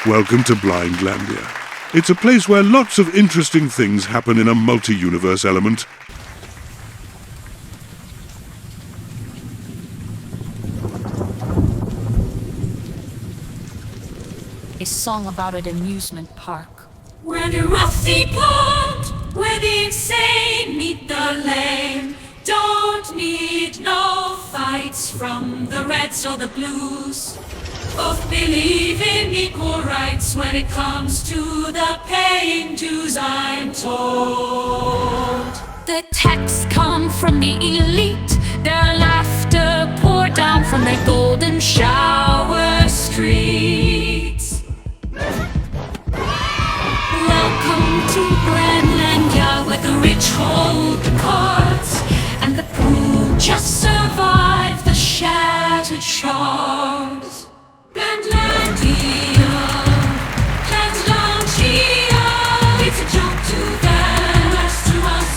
Welcome to Blindlandia. It's a place where lots of interesting things happen in a multi-universe element. A song about an amusement park. Where the roughy pond, where the insane meet the lame. Don't need no fights from the reds or the blues. Both believe in equal rights when it comes to the paying dues, I'm told. The texts come from the elite, their laughter poured down from their golden shower streets. Welcome to Blindlandia, where the rich hold the cards and the poor just survive the shattered shards. Blindlandia, Blindlandia, it's a joke to them, as to us.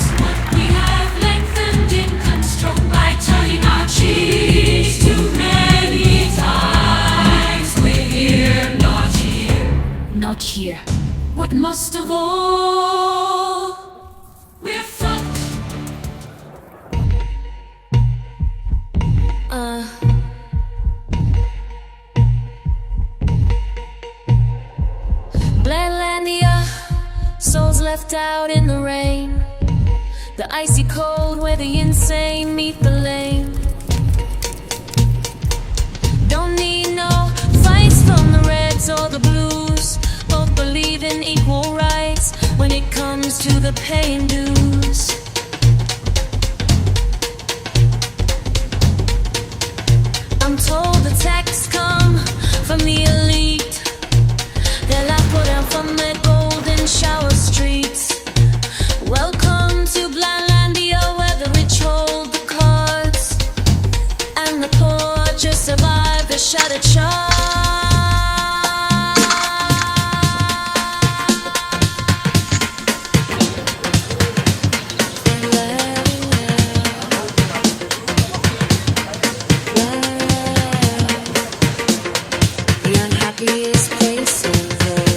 We have lengthened income stroke by turning our cheeks too many times. We're here, not here. Not here. What most of all, we're fucked. Blindlandia, souls left out in the rain. The icy cold where the insane meet the lame. Don't need no fights from the reds or the blues. Both believe in equal rights when it comes to the paying dues. I'm told the texts come from the elite. Their life poured down from their golden shower streets. Welcome to Blindlandia, where the rich hold the cards and the poor just survive the shattered shards. The unhappiest place on earth.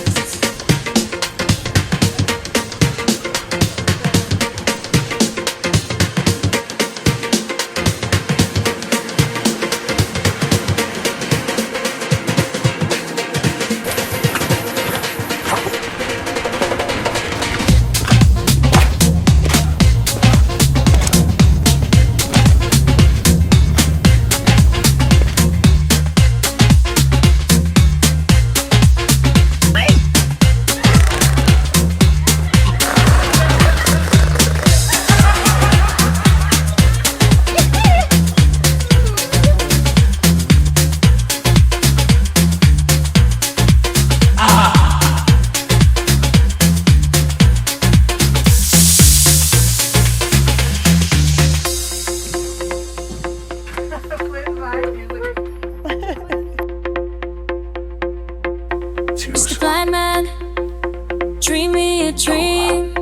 Mr. Blind Man, dream me a dream.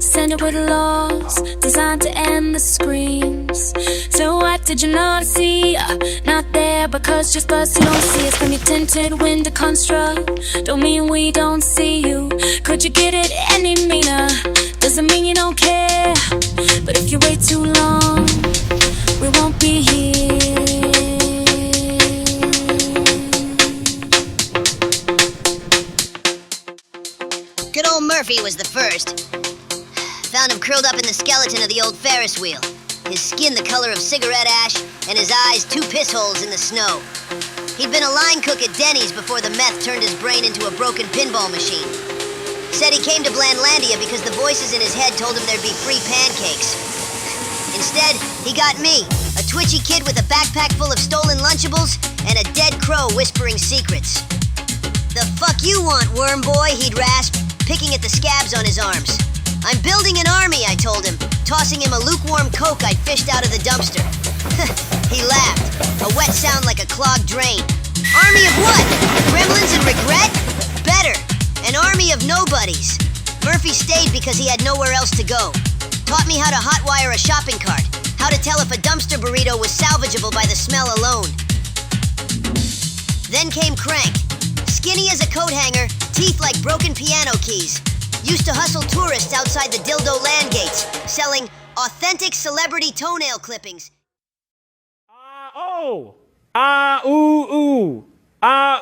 Send it with laws designed to end the screams. So what did you not see? Not there because just because you don't see us from your tinted window construct. Don't mean we don't see you. Could you get it any meaner? Doesn't mean you don't care. But if you wait too long, we won't be here. Good old Murphy was the first. Found him curled up in the skeleton of the old Ferris wheel. His skin the color of cigarette ash, and his eyes 2 piss holes in the snow. He'd been a line cook at Denny's before the meth turned his brain into a broken pinball machine. Said he came to Blindlandia because the voices in his head told him there'd be free pancakes. Instead, he got me, a twitchy kid with a backpack full of stolen Lunchables and a dead crow whispering secrets. "The fuck you want, worm boy?" he'd rasp, picking at the scabs on his arms. "I'm building an army," I told him, tossing him a lukewarm Coke I'd fished out of the dumpster. He laughed, a wet sound like a clogged drain. "Army of what? Gremlins and regret? Better, an army of nobodies." Murphy stayed because he had nowhere else to go. Taught me how to hotwire a shopping cart, how to tell if a dumpster burrito was salvageable by the smell alone. Then came Crank. Skinny as a coat hanger, teeth like broken piano keys. Used to hustle tourists outside the dildo land gates, selling authentic celebrity toenail clippings. Oh! Ooh!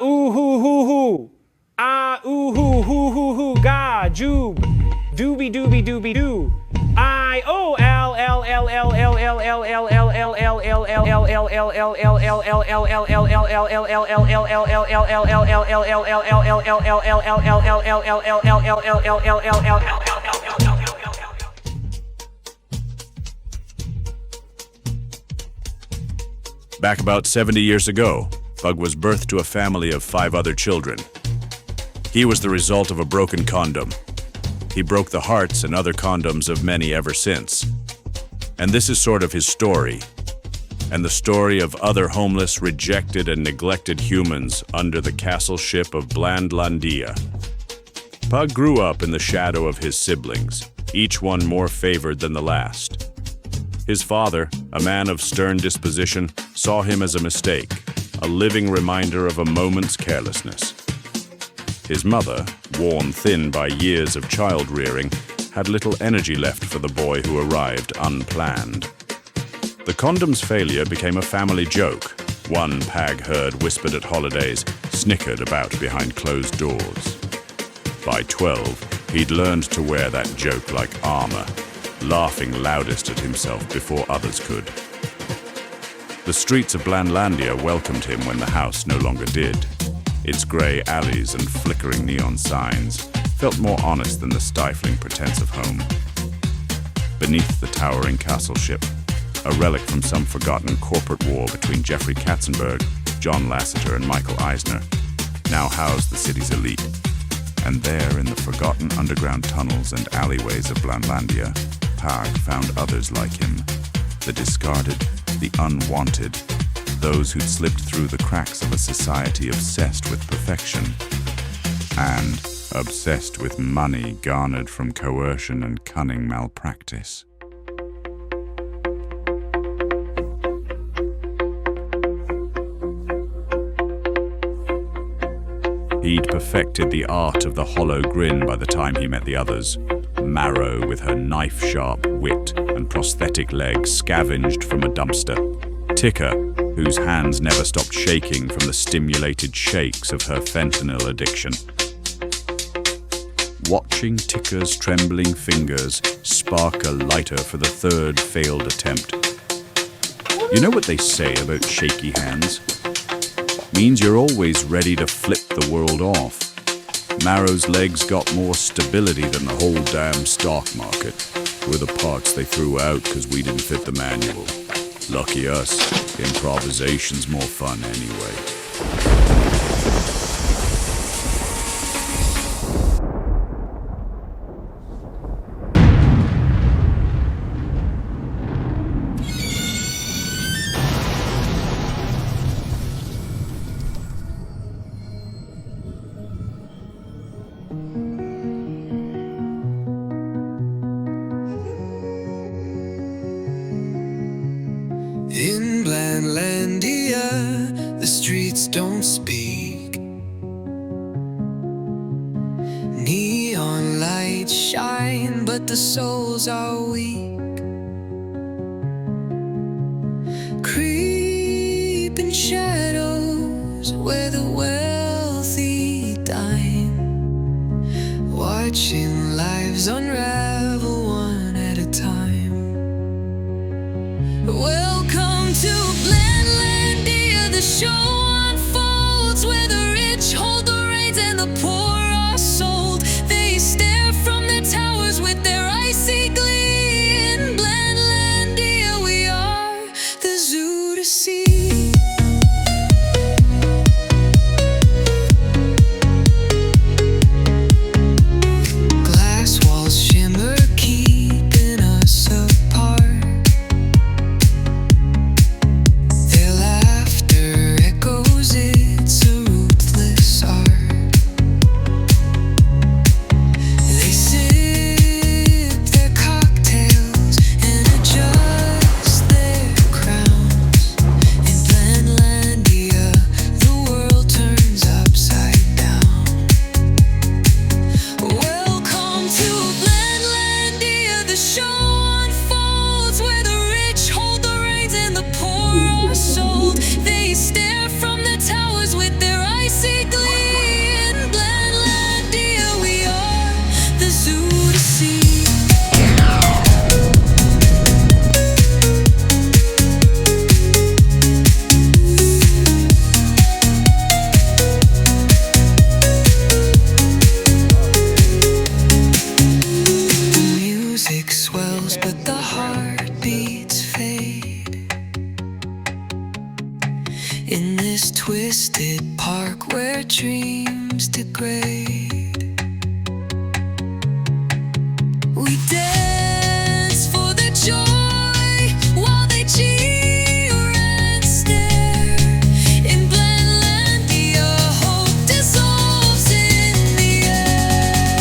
Ooh hoo hoo hoo! Ooh hoo hoo hoo hoo! Ga joob! Doobie doobie doobie doo! O L L L L L L L L L L L L L L L L L Back about 70 years ago, Pug was birthed to a family of 5 other children. He was the result of a broken condom. He broke the hearts and other condoms of many ever since. And this is sort of his story, and the story of other homeless, rejected, and neglected humans under the castle ship of Blandlandia. Pug grew up in the shadow of his siblings, each one more favored than the last. His father, a man of stern disposition, saw him as a mistake, a living reminder of a moment's carelessness. His mother, worn thin by years of child-rearing, had little energy left for the boy who arrived unplanned. The condom's failure became a family joke. One pag herd whispered at holidays, snickered about behind closed doors. By 12, he'd learned to wear that joke like armor, laughing loudest at himself before others could. The streets of Blandlandia welcomed him when the house no longer did. Its grey alleys and flickering neon signs felt more honest than the stifling pretense of home. Beneath the towering castle ship, a relic from some forgotten corporate war between Jeffrey Katzenberg, John Lasseter, and Michael Eisner, now housed the city's elite. And there, in the forgotten underground tunnels and alleyways of Blandlandia, Pag found others like him, the discarded, the unwanted, those who'd slipped through the cracks of a society obsessed with perfection and obsessed with money garnered from coercion and cunning malpractice. He'd perfected the art of the hollow grin by the time he met the others. Marrow, with her knife-sharp wit and prosthetic legs, scavenged from a dumpster. Ticker, whose hands never stopped shaking from the stimulated shakes of her fentanyl addiction. Watching Ticker's trembling fingers spark a lighter for the 3rd failed attempt. You know what they say about shaky hands? Means you're always ready to flip the world off. Marrow's legs got more stability than the whole damn stock market. We're the parts they threw out because we didn't fit the manual. Lucky us, improvisation's more fun anyway. In Blandlandia, the streets don't speak. Neon lights shine, but the souls are weak. Creeping shadows where the wealthy dine, watching lives unravel one at a time. Welcome to Blandlandia, the show unfolds where the rich hold the reins and the poor are sold. They stare from their towers with their icy glee. In Blandlandia we are the zoo to see. Glass walls shimmer, keeping us apart. Their laughter echoes, it's a ruthless art. dreams degrade. We dance for the joy while they cheer and stare. In Blendlandia, hope dissolves in the air.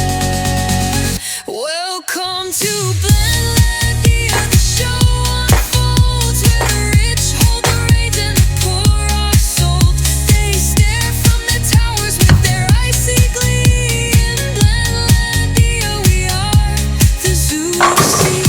Welcome to Blendlandia, the show unfolds where the rich hold the reins and the poor are sold. They stare from the towers with their icy glee. In Blendlandia, we are the zoo to see.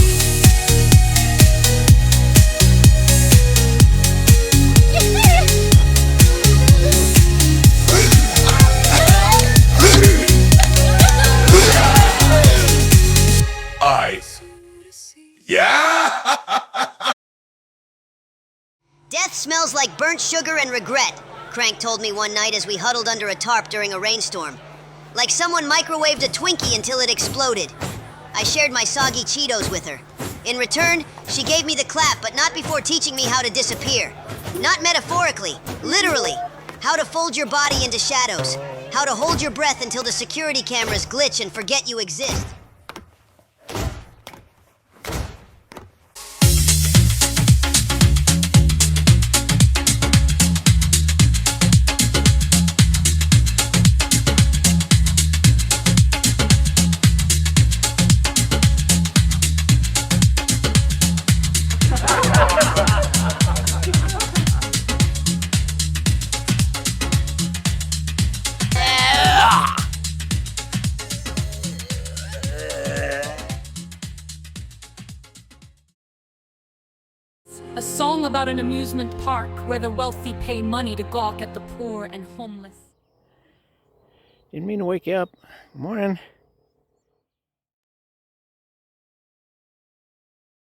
Death smells like burnt sugar and regret, Crank told me one night as we huddled under a tarp during a rainstorm. Like someone microwaved a Twinkie until it exploded. I shared my soggy Cheetos with her. In return, she gave me the clap, but not before teaching me how to disappear. Not metaphorically, literally. How to fold your body into shadows. How to hold your breath until the security cameras glitch and forget you exist. A song about an amusement park where the wealthy pay money to gawk at the poor and homeless. Didn't mean to wake you up. Morning.